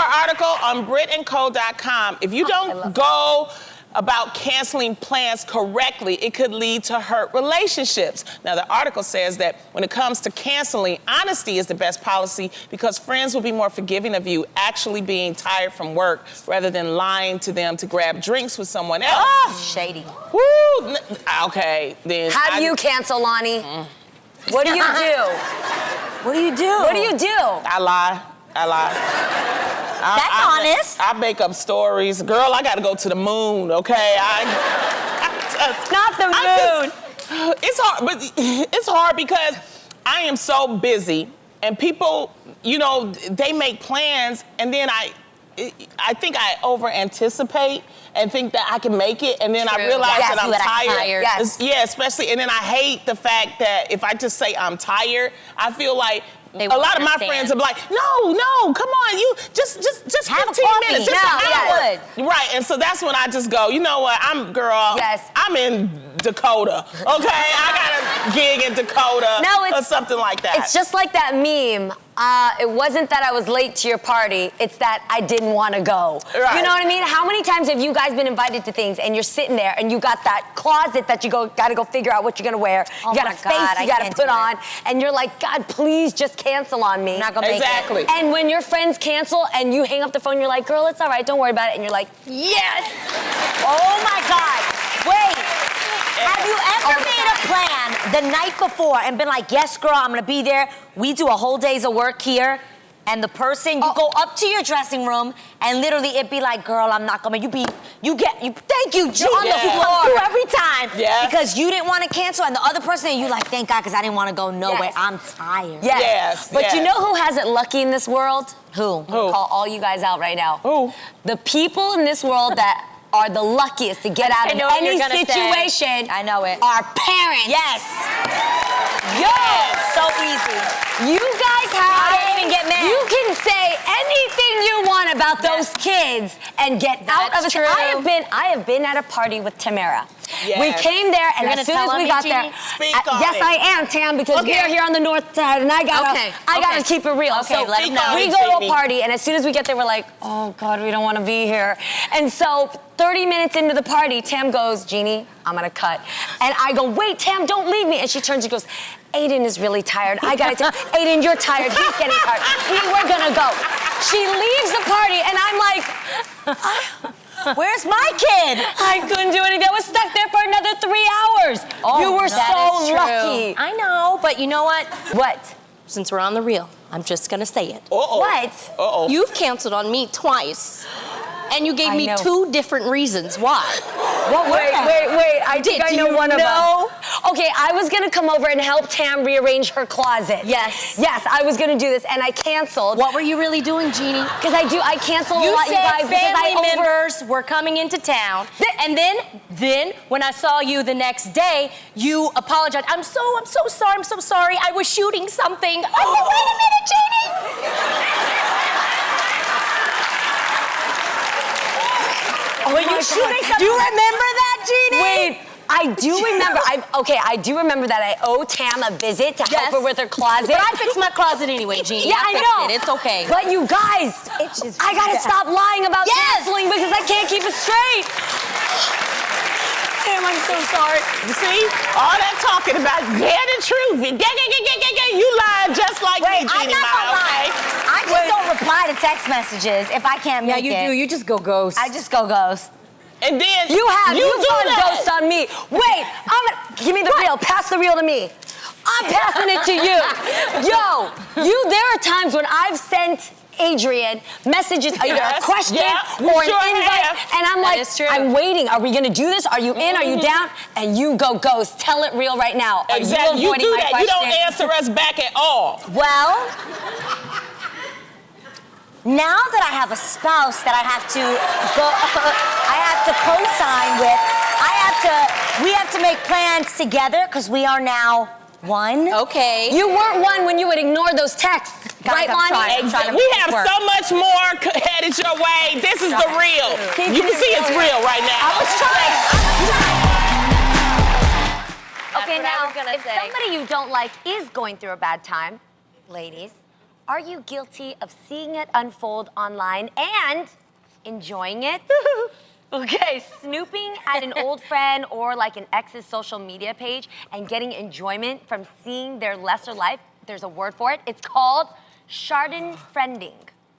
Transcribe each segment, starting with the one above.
our article on BritandCo.com. If you don't go about canceling plans correctly, it could lead to hurt relationships. Now, the article says that when it comes to canceling, honesty is the best policy because friends will be more forgiving of you actually being tired from work rather than lying to them to grab drinks with someone else. Oh, shady. Woo! Okay, then. How do you cancel, Lonnie? What do you do? What do you do? What do you do? I lie. That's honest. I make up stories. Girl, I gotta go to the moon, okay? Not the moon. It's hard, but it's hard because I am so busy and people, you know, they make plans and then I think I over-anticipate and think that I can make it, and then I realize that I'm tired. Yes. Yeah, especially, and then I hate the fact that if I just say I'm tired, I feel like a lot of my friends are like, no, come on, you just have 15 minutes, just an hour. Yeah. Right, and so that's when I just go, you know what, I'm in Dakota, okay? I got a gig in Dakota or something like that. It's just like that meme. It wasn't that I was late to your party, it's that I didn't want to go. Right. You know what I mean? How many times have you guys been invited to things and you're sitting there and you got that closet that you gotta go figure out what you're gonna wear. You got a face you gotta put on, and you're like, God, please just cancel on me. I'm not gonna make it. And when your friends cancel and you hang up the phone, you're like, girl, it's all right, don't worry about it. And you're like, yes! Oh my God, wait. Have you ever made a plan the night before and been like, yes, girl, I'm gonna be there. We do a whole day's of work here. And the person, you go up to your dressing room and literally it be like, girl, I'm not gonna, thank you, G, on the floor every time. Because you didn't want to cancel and the other person, and you like, thank God, because I didn't want to go nowhere. I'm tired. But you know who has it lucky in this world? Who? Call all you guys out right now. Who? The people in this world that are the luckiest to get out of any situation. I know it. Are parents. Yes. Yo, so easy. You guys have. I didn't even get mad. You can say anything you want about those kids and get out of it. True. I have been at a party with Tamara. Yes. We came there, and You're as soon as we got there, Speak on yes, it. I am, Tam, because we are here on the north side, and I gotta keep it real. Okay, so let them know. we go to a party, and as soon as we get there, we're like, oh God, we don't want to be here. And so 30 minutes into the party, Tam goes, Jeannie, I'm gonna cut. And I go, wait, Tam, don't leave me. And she turns and goes, Aiden is really tired. I gotta tell Aiden, you're tired. He's getting tired. We're gonna go. She leaves the party, and I'm like, where's my kid? I couldn't do anything. I was stuck there for another 3 hours. You were so lucky. I know, but you know what? What? Since we're on the reel, I'm just gonna say it. What? You've canceled on me twice. And you gave me know. 2 different reasons why. What? Wait. I think I know one of them. Okay, I was gonna come over and help Tam rearrange her closet. Yes. Yes, I was gonna do this, and I canceled. What were you really doing, Jeannie? Because I canceled a lot, you guys. Family members were coming into town, and then when I saw you the next day, you apologized. I'm so sorry. I was shooting something. I said, wait a minute, Jeannie. Were you shooting something? Do you remember that, Jeannie? Wait, I do remember. I do remember that I owe Tam a visit to help her with her closet. But I fixed my closet anyway, Jeannie. Yeah, I know. It's okay. But you guys, I gotta stop lying about canceling because I can't keep it straight. Tam, I'm so sorry. You see? All that talking about, the truth. You lied just like me, Jeannie. I'm not gonna lie. I just don't reply to text messages if I can't make it. Yeah, you do. You just go ghost. I just go ghost. And then You've gone that. ghost on me. Wait, give me the reel. Pass the reel to me. I'm passing it to you. Yo, there are times when I've sent Adrian messages, either a question or an invite, and I'm like, I'm waiting. Are we gonna do this? Are you in? Are you down? And you go ghost. Tell it real right now. Are Exactly. you avoiding do my that. question? You don't answer us back at all. Well, now that I have a spouse that I have to co-sign with, we have to make plans together because we are now one. Okay. You weren't one when you would ignore those texts, right, Lonnie? Exactly. We have so much more headed your way. This is the real. You can see it's real right now. I was trying. Okay, now, if somebody you don't like is going through a bad time, ladies, Are you guilty of seeing it unfold online and enjoying it? Okay, snooping at an old friend or like an ex's social media page and getting enjoyment from seeing their lesser life. There's a word for it. It's called Schadenfreude.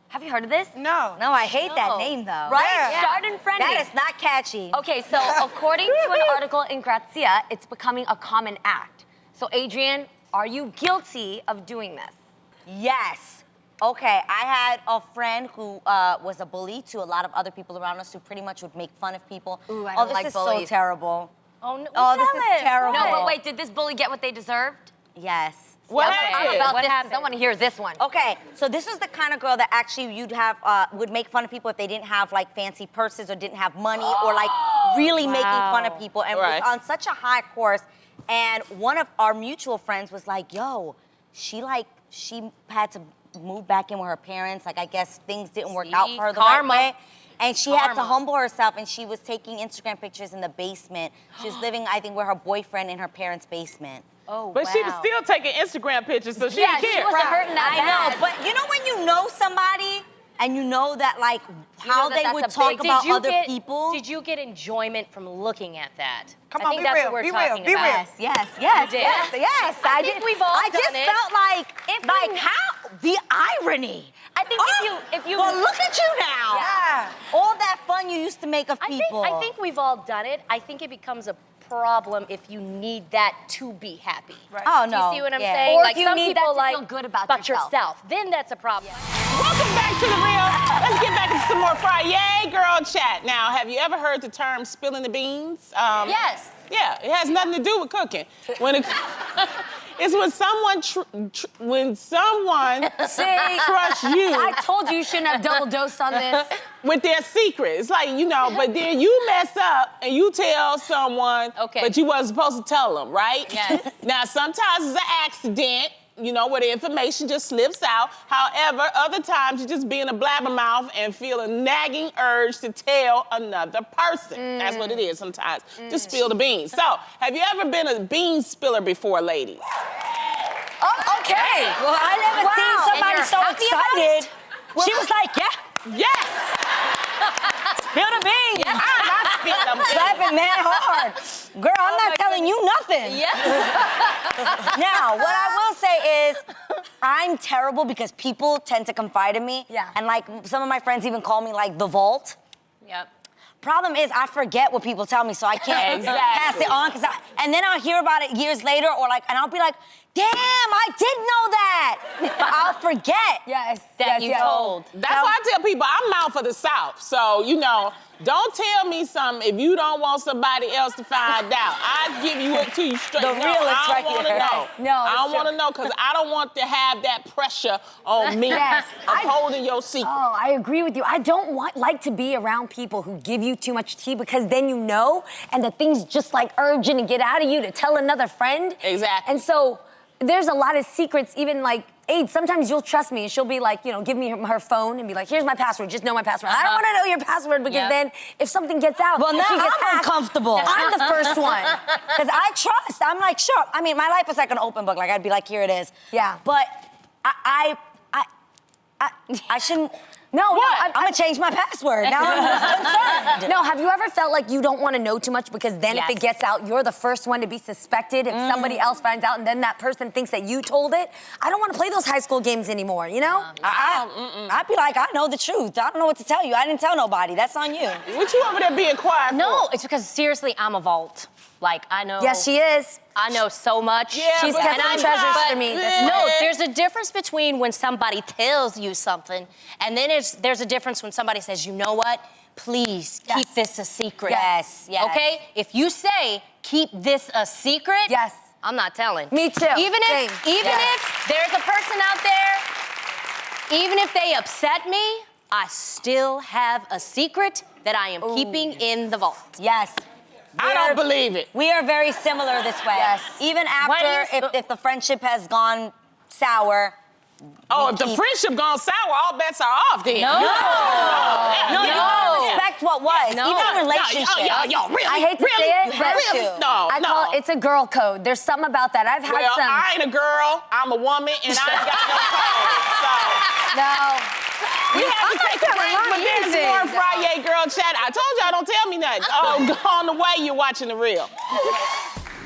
Have you heard of this? No. No, I hate that name though. Right? Yeah. Schadenfreude. That is not catchy. Okay, so according to an article in Grazia, it's becoming a common act. So Adrian, are you guilty of doing this? Yes. Okay, I had a friend who was a bully to a lot of other people around us who pretty much would make fun of people. Ooh, I oh, don't this like is bullies. so terrible. Oh, no, Oh, this tell is it. terrible. No, but wait, did this bully get what they deserved? Yes. What I'm happened? about What this. happened? I want to hear this one. Okay, so this is the kind of girl that actually you'd have would make fun of people if they didn't have like fancy purses or didn't have money or like really making fun of people and Right. was on such a high course. And one of our mutual friends was like, "Yo, she had to move back in with her parents. Like I guess things didn't work out See? for her the Karma. right way." And she had to Karma. humble herself, and she was taking Instagram pictures in the basement. She was living, I think, with her boyfriend in her parents' basement. Oh, But she was still taking Instagram pictures, so she Yeah, didn't she care. wasn't hurting that I bad. know, but you know when you know somebody and you know that like how that they that's would a talk big- about other people. Did you get enjoyment from looking at that? Come I on, think be that's real, what we're be talking real, be about. real. Yes, yes, did. yes. I think did. we've all I done just it. felt like, If like we- how the irony. I think if you Well, look at you now. Yeah. All that fun you used to make of people. I think we've all done it. I think it becomes a problem if you need that to be happy. Right. Oh Do no. you see what I'm Yeah. saying? Or if like you some need that people to like feel good about yourself. Then that's a problem. Welcome back to the real. Let's get back into some more Friday girl chat. Now, have you ever heard the term spilling the beans? Yes. Yeah, it has nothing to do with cooking. When it, it's when someone See, trusts you I told you shouldn't have double dosed on this. with their secret. It's like, you know, but then you mess up and you tell someone, Okay. but you wasn't supposed to tell them, right? Yes. Now, sometimes it's an accident, you know, where the information just slips out. However, other times you just being a blabbermouth and feel a nagging urge to tell another person. That's what it is sometimes. Just spill the beans. So, have you ever been a bean spiller before, ladies? Oh, okay. Well, I never Wow. seen somebody And you're so happy about excited. She was like, yeah, Yes! spill the beans. I spilled them beans. Slapping mad hard. Girl, I'm not telling you nothing. Now, what I will say is, I'm terrible because people tend to confide in me. Yeah. And like some of my friends even call me like the vault. Yep. Problem is, I forget what people tell me, so I can't Exactly. pass it on. And then I'll hear about it years later, or like, and I'll be like, damn, I did know that. But I'll forget. Yes. That you told. That's why I tell people I'm out for the South. So, you know, don't tell me something if you don't want somebody else to find out. I give you it to you straight. The No, realest I right don't want to here. know. No, I don't it's want to know because I don't want to have that pressure on me Yes, of holding your secret. Oh, I agree with you. I don't like to be around people who give you too much tea because then you know, and the thing's just like urgent to get out of you to tell another friend. Exactly. And so there's a lot of secrets, even like, Aid, sometimes you'll trust me and she'll be like, you know, give me her phone and be like, here's my password, just know my password. I don't want to know your password because Yep. then if something gets out, Well, if now she gets I'm hacked, uncomfortable. I'm the first one. Because I trust. I'm like, sure. I mean, my life is like an open book. Like, I'd be like, here it is. Yeah. But I shouldn't. No, I'm gonna change my password. Now I'm concerned. No, have you ever felt like you don't want to know too much because then if Yes. it gets out, you're the first one to be suspected if somebody else finds out and then that person thinks that you told it? I don't want to play those high school games anymore, you know? I'd be like, I know the truth. I don't know what to tell you. I didn't tell nobody. That's on you. What you over there being quiet No, for? it's because seriously, I'm a vault. Like I know. Yes, she is. I know so much. Yeah, She's but kept some I'm treasures not- for me. Yeah. No, there's a difference between when somebody tells you something, and then there's a difference when somebody says, you know what? Please keep this a secret. Yes, yes. Okay? If you say keep this a secret, Yes. I'm not telling. Me too. Even Same. if there's a person out there, even if they upset me, I still have a secret that I am keeping in the vault. Yes. I don't believe it. We are very similar this way. Yes. Even Why do after, you- if the friendship has gone sour. Oh, if the keep- friendship gone sour, all bets are off then. No. No, No. you gotta respect what was. No. Even No, in relationships. Yo, really? I hate to really? say it, You have really? to. No, I no. call it's a girl code. There's something about that. I've had Well, some. I ain't a girl, I'm a woman, and I ain't got no code. So No. We have to take a break, but there's more Friday Girl Chat. I told y'all, don't tell me nothing. Oh, go on the way, you're watching the reel.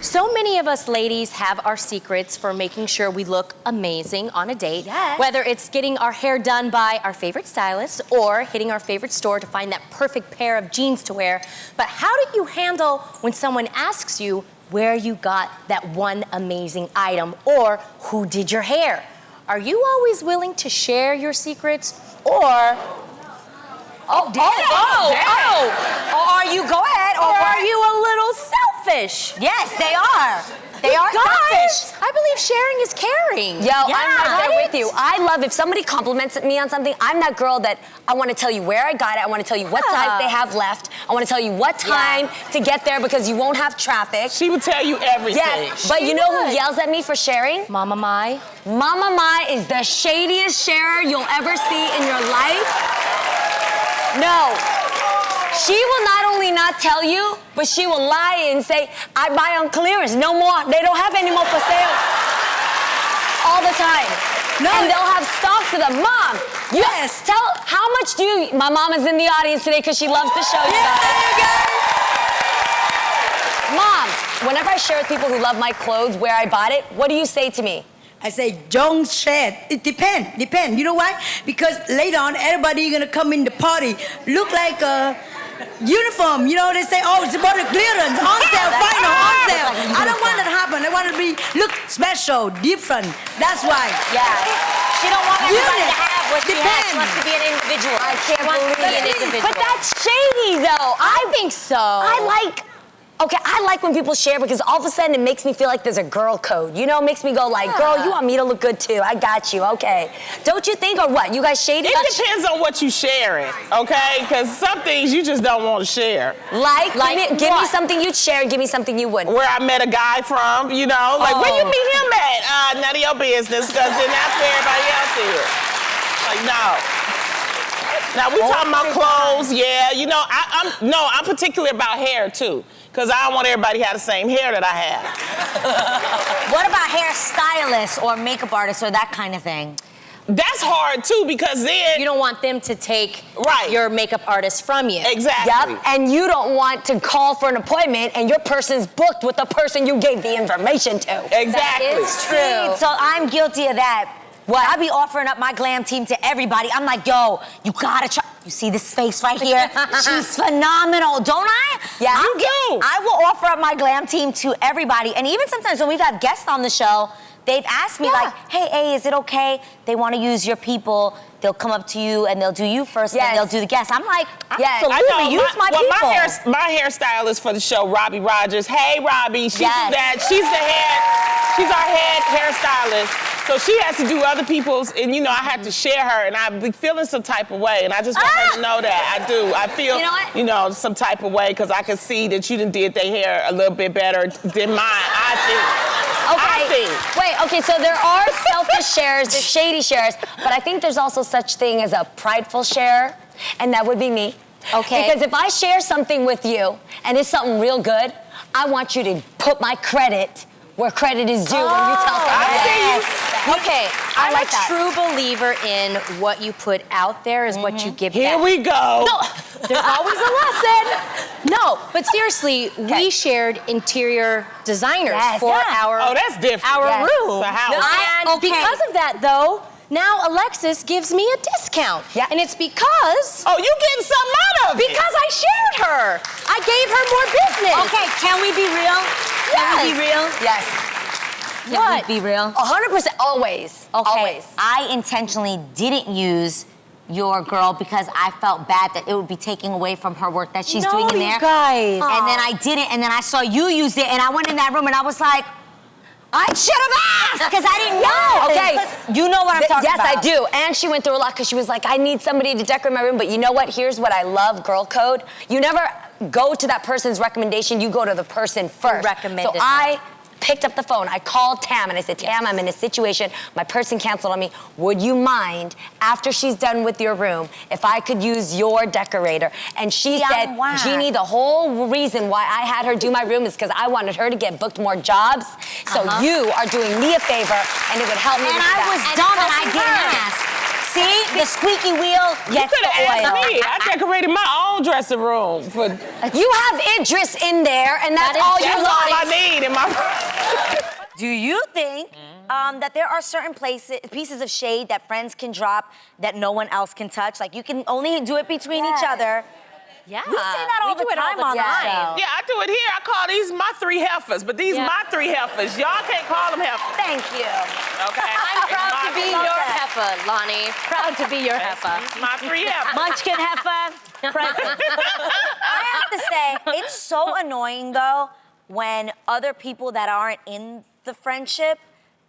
So many of us ladies have our secrets for making sure we look amazing on a date. Yes. Whether it's getting our hair done by our favorite stylist or hitting our favorite store to find that perfect pair of jeans to wear. But how do you handle when someone asks you where you got that one amazing item or who did your hair? Are you always willing to share your secrets or Or are you, go ahead, or are you a little selfish? Yes, they are. They are Guys, selfish. I believe sharing is caring. Yo, I'm right there right? with you. I love if somebody compliments me on something, I'm that girl that I want to tell you where I got it. I want to tell you what size they have left. I want to tell you what time to get there because you won't have traffic. She would tell you everything. Yes, but you know who yells at me for sharing? Mama Mai. Mama Mai is the shadiest sharer you'll ever see in your life. No. She will not only not tell you, but she will lie and say, I buy on clearance, no more. They don't have any more for sale. All the time. No. And they'll have stocks of them. Mom, yes. Tell, how much do you, my mom is in the audience today because she loves the show, you guys. Mom, whenever I share with people who love my clothes, where I bought it, what do you say to me? I say, don't share. It depends. You know why? Because later on, everybody gonna come in the party, look like a uniform. You know, they say, oh, it's about the clearance, on sale, final, on sale. I don't want that to happen. I want it to be, look special, different. That's why. Yeah. She don't want everybody Unit. to have what she has. She Depends. wants to be an individual. I can't believe be an individual. But that's shady, though. I think so. I like when people share because all of a sudden it makes me feel like there's a girl code. You know, it makes me go like, girl, you want me to look good too. I got you, okay. Don't you think, or what? You guys shady? It depends on what you sharing, okay? Because some things you just don't want to share. Like give me something you'd share and give me something you wouldn't. Where I met a guy from, you know, like where you meet him at? None of your business, because then that's where everybody else is. Like, no. Now we talking about clothes, yeah. You know, I'm particular about hair too, because I don't want everybody to have the same hair that I have. What about hairstylists or makeup artists or that kind of thing? That's hard too, because then You don't want them to take your makeup artist from you. exactly. Yep, and you don't want to call for an appointment and your person's booked with the person you gave the information to. Exactly. That is true. See, so I'm guilty of that. What? I be offering up my glam team to everybody. I'm like, yo, you gotta try. You see this face right here? She's phenomenal, don't I? Yeah, you do. I will offer up my glam team to everybody. And even sometimes when we've had guests on the show, they've asked me like, hey, is it okay? They want to use your people. They'll come up to you and they'll do you first, and they'll do the guests. I'm like, absolutely, use my people. My hairstylist for the show, Robbie Rogers. Hey, Robbie, she do that. She's our head hairstylist. So she has to do other people's, and you know, I had to share her, and I be feeling some type of way, and I just want her to know that. I do. I feel, you know, some type of way, because I can see that you done did their hair a little bit better than mine, I think. Wait, okay, so there are selfish shares, there's shady shares, but I think there's also such thing as a prideful share, and that would be me. Okay. Because if I share something with you, and it's something real good, I want you to put my credit where credit is due when you tell somebody else. Okay, I'm like that. a true believer in what you put out there is what you give back. Here we go. No, there's always a lesson. No, but seriously, we shared interior designers for our that's different. Our room. The house. And because of that, though, now Alexis gives me a discount. Yeah. And it's because... Oh, you getting something out of it. Because I shared her. I gave her more business. Okay, can we be real? Can we be real? Yes. Can we be real? 100%, always. Okay, Always. I intentionally didn't use your girl because I felt bad that it would be taking away from her work that she's doing in there. you guys. And then I didn't, and then I saw you use it, and I went in that room and I was like, I should have asked, because I didn't know. Okay. You know what I'm talking about. Yes, I do. And she went through a lot because she was like, I need somebody to decorate my room. But you know what? Here's what I love, girl code. You never go to that person's recommendation. You go to the person first. recommended So I picked up the phone. I called Tam and I said, Tam, I'm in a situation. My person canceled on me. Would you mind, after she's done with your room, if I could use your decorator? And she said, Jeannie, the whole reason why I had her do my room is because I wanted her to get booked more jobs. So you are doing me a favor, and it would help me. And I was dumb and I didn't ask. See, the squeaky wheel gets You the could have oil. asked me. I decorated my own dressing room for. You have Idris in there, and that's all you That's all I want. need in my. Do you think that there are certain pieces of shade that friends can drop that no one else can touch? Like you can only do it between each other. Yeah. We say that all We the do it all time the on the time. show. Yeah, I do it here. I call these my three heifers, but these my three heifers. Y'all can't call them heifers. Thank you. Okay. I'm proud to be love your that. heifer, Lonnie. Proud to be your heifer. It's my three heifers. Munchkin heifer, present. I have to say, it's so annoying though when other people that aren't in the friendship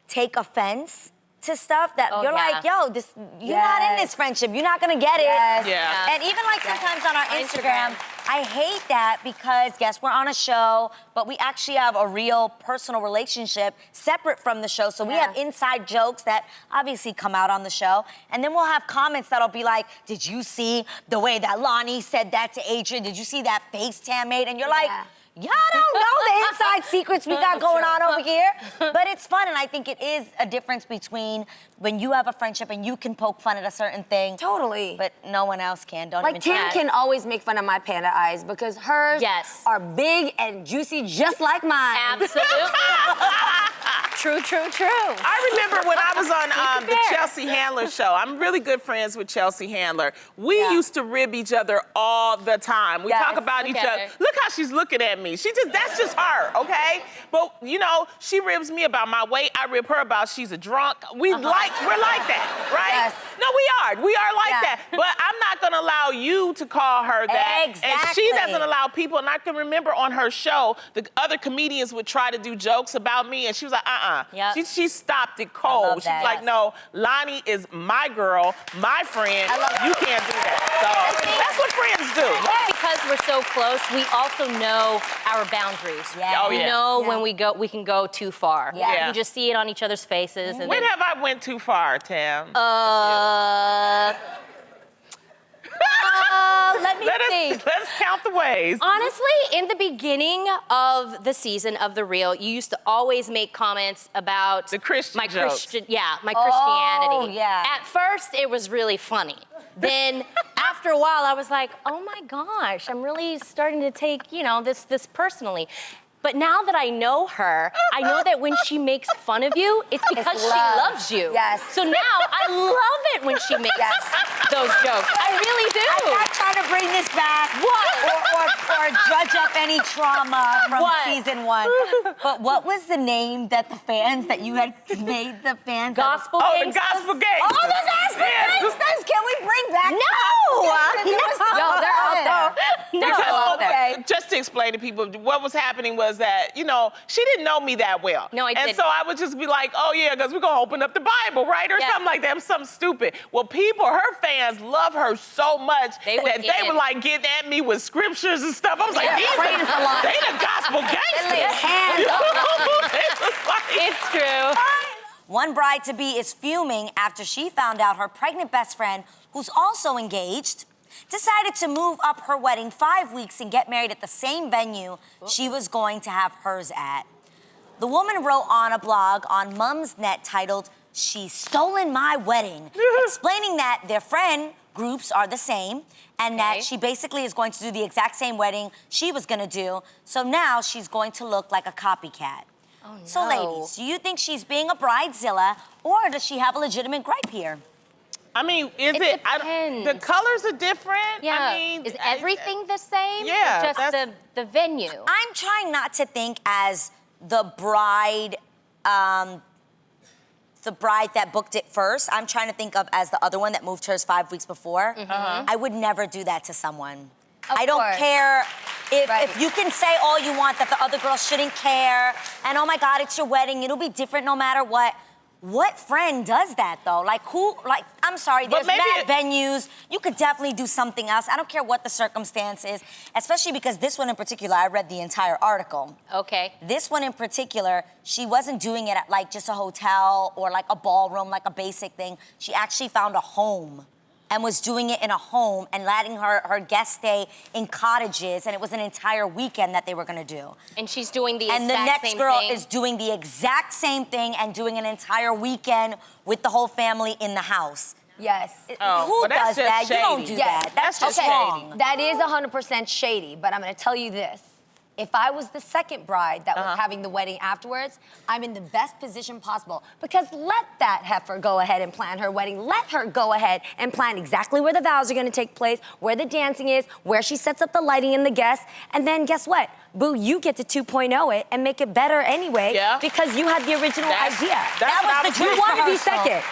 take offense to stuff that Oh, you're yeah. like, yo, you're not in this friendship. You're not gonna get it. Yeah. And even like sometimes on our Instagram, I hate that because yes, we're on a show, but we actually have a real personal relationship separate from the show. So we have inside jokes that obviously come out on the show. And then we'll have comments that'll be like, did you see the way that Lonnie said that to Adrian? Did you see that face Tam made? And you're like, y'all don't know the inside secrets we got going on over here. But it's fun, and I think it is a difference between when you have a friendship and you can poke fun at a certain thing. Totally. But no one else can. Don't Like even Tam try. can always make fun of my panda eyes because hers are big and juicy just like mine. Absolutely. True, true, true. I remember when I was on the Chelsea Handler show. I'm really good friends with Chelsea Handler. We used to rib each other all the time. We talk about each other. Look how she's looking at me. That's just her, okay? But you know, she ribs me about my weight. I rib her about she's a drunk. We're like that, right? Yes. No, we are like that. But I'm not gonna allow you to call her that. Exactly. And she doesn't allow people. And I can remember on her show, the other comedians would try to do jokes about me, and she was like, Yep. She stopped it cold. She's that. like, no, Lonnie is my girl, my friend. You can't do that. So that's what friends do. Because we're so close, we also know our boundaries. Yeah. Oh, We yeah. know when we can go too far. Yeah. We can just see it on each other's faces. And When then, have I went too far, Tam? let me think. Let's count the ways. Honestly, in the beginning of the season of The Real, you used to always make comments about The Christian my jokes. Christianity. yeah. At first, it was really funny. Then, after a while, I was like, oh my gosh, I'm really starting to take, this personally. But now that I know her, I know that when she makes fun of you, it's because she loves you. Yes. So now I love it when she makes those jokes. I really do. I'm not trying to bring this back. Or drudge up any trauma from season 1. But what was the name that that you had made the fans? Gospel Oh, the gangsters. gospel gangsters. Oh, the gospel gangsters! Can we bring back No! Yo, they're out there. No. Because, just to explain to people, what was happening was that, she didn't know me that well. No, I And didn't. so I would just be like, oh yeah, because we're going to open up the Bible, right? Or something like that, something stupid. Well, her fans love her so much They would that get they it. were like getting at me with scriptures and stuff. I was like, these praying a lot. they the gospel gangsters. hands You know? It was like- It's true. One bride-to-be is fuming after she found out her pregnant best friend, who's also engaged, decided to move up her wedding 5 weeks and get married at the same venue she was going to have hers at. The woman wrote on a blog on Mumsnet titled, "She's Stolen My Wedding," explaining that their friend groups are the same and that she basically is going to do the exact same wedding she was gonna do, so now she's going to look like a copycat. Oh, no. So ladies, do you think she's being a bridezilla or does she have a legitimate gripe here? I mean, It depends. the colors are different. Yeah. I mean, is everything the same? Yeah, Or just that's- the venue. I'm trying not to think as the bride that booked it first. I'm trying to think of as the other one that moved hers 5 weeks before. I would never do that to someone. I don't course. care if you can say all you want that the other girl shouldn't care, and oh my God, it's your wedding, it'll be different no matter what. What friend does that though? I'm sorry, But there's maybe mad venues. You could definitely do something else. I don't care what the circumstance is, especially because this one in particular, I read the entire article. Okay. This one in particular, she wasn't doing it at like just a hotel or like a ballroom, like a basic thing. She actually found a home and was doing it in a home and letting her guests stay in cottages, and it was an entire weekend that they were gonna do. And she's doing the And the exact next same girl thing. is doing the exact same thing and doing an entire weekend with the whole family in the house. Yes. Oh, Who but that's does that? just You don't shady. do Yes. that. That's That's just just wrong. shady. That is 100% shady, but I'm gonna tell you this. If I was the second bride that was having the wedding afterwards, I'm in the best position possible because let that heifer go ahead and plan her wedding. Let her go ahead and plan exactly where the vows are gonna take place, where the dancing is, where she sets up the lighting and the guests, and then guess what? Boo, you get to 2.0 it and make it better anyway because you had the original idea. That was the You dress want to be rehearsal. second.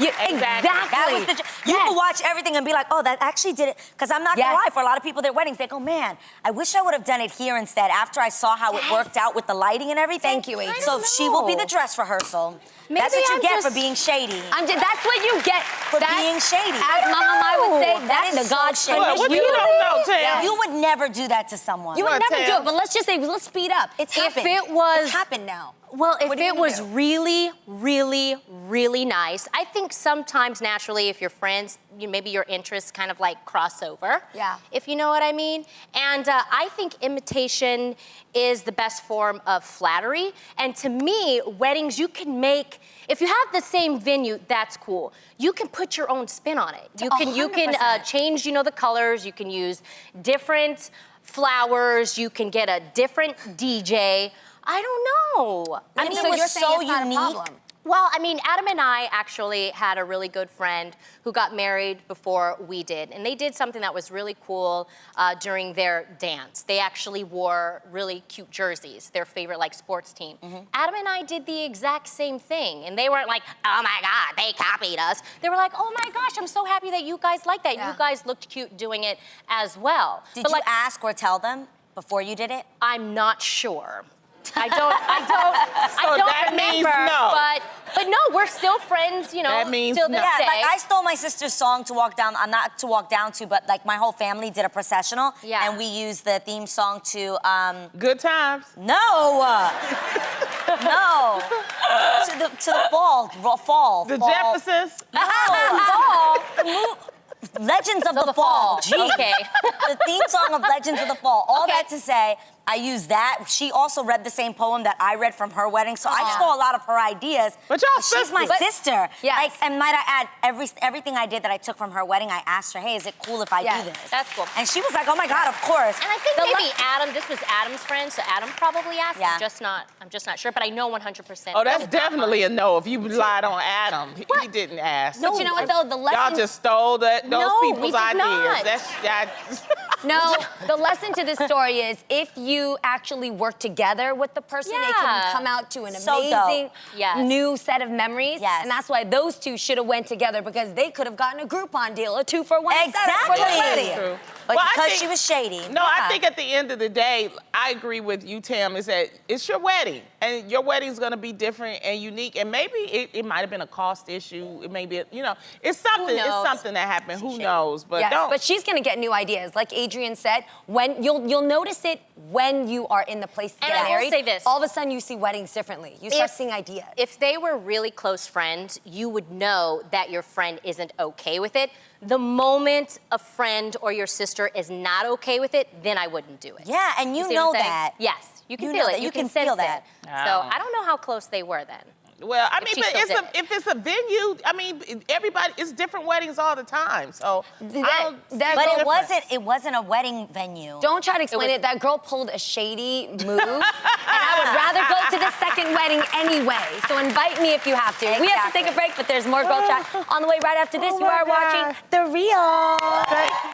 Exactly. That was the. You can watch everything and be like, oh, that actually did it. Because I'm not gonna lie, for a lot of people, their weddings, they go, man, I wish I would have done it here instead. After I saw how it worked out with the lighting and everything. Thank you, Adrian. So she will be the dress rehearsal. That's what you get for being shady. That's what you get For being shady. As Mama Mai would say, that's the God shady. What you don't know, Tam? You would never do that to someone. You would What, never do Tam? it, but let's just say, let's speed up. It's happened. If it was... It's happened now. Well, if What are you it gonna was do? really, really, really nice, I think sometimes naturally if you're friends, maybe your interests kind of like cross over. Yeah. If you know what I mean. And I think imitation is the best form of flattery. And to me, weddings you can make, if you have the same venue, that's cool. You can put your own spin on it. You can change, the colors. You can use different flowers. You can get a different DJ. I don't know. I mean, so it was you're saying so it's not a unique. problem. Well, I mean, Adam and I actually had a really good friend who got married before we did. And they did something that was really cool during their dance. They actually wore really cute jerseys, their favorite sports team. Adam and I did the exact same thing. And they weren't like, oh my God, they copied us. They were like, oh my gosh, I'm so happy that you guys like that. Yeah. You guys looked cute doing it as well. Did But you ask or tell them before you did it? I'm not sure. I don't that means remember, no. but no, we're still friends, That means till no. this Yeah, day. like I stole my sister's song to walk down, not to walk down to, but like my whole family did a processional. Yeah. And we used the theme song to, Good times. no. No. To the fall. The fall. Jeffersons. No. Legends of the Fall. Jeez. Okay. The theme song of Legends of the Fall. All that to say, I used that. She also read the same poem that I read from her wedding, so I stole a lot of her ideas. But y'all she's my sisters. sister. Yes. Like, and might I add, everything I did that I took from her wedding, I asked her, hey, is it cool if I do this? That's cool. And she was like, oh my God, of course. And I think maybe Adam, this was Adam's friend, so Adam probably asked. Yeah. I'm just not sure, but I know 100%. Oh, that's definitely a no. If you lied on Adam, he didn't ask. But you know what, though? The lesson... Y'all just stole those No, we people's did ideas. not. No, the lesson to this story is if you actually work together with the person, it can come out to an So amazing Yes. new set of memories. Yes. And that's why those two should have went together because they could have gotten a Groupon deal, a 2-for-1 setup for their Exactly. wedding. True. But Well, I because think- she was shady. No, I think at the end of the day, I agree with you, Tam, is that it's your wedding. And your wedding's gonna be different and unique. And maybe it might have been a cost issue. It may be, it's something. It's knows? something that happened. Who knows? But Yes, don't. but she's gonna get new ideas. Like Adrian said, when you'll notice it when you are in the place to And get I will married. say this. All of a sudden you see weddings differently. You start seeing ideas. If they were really close friends, you would know that your friend isn't okay with it. The moment a friend or your sister is not okay with it, then I wouldn't do it. Yeah, and you see know what I'm saying? that. Yes, you can You feel know it. that. You can sense feel that. it. So I don't know how close they were then. Well, I If mean, she but still did it. if it's a venue, I mean, everybody, it's different weddings all the time. So But it wasn't a wedding venue. Don't try to explain it. That girl pulled a shady move, and I would rather go to the second wedding anyway. So invite me if you have to. We have to take a break, but there's more Girl Chat on the way right after this. You are watching The Real.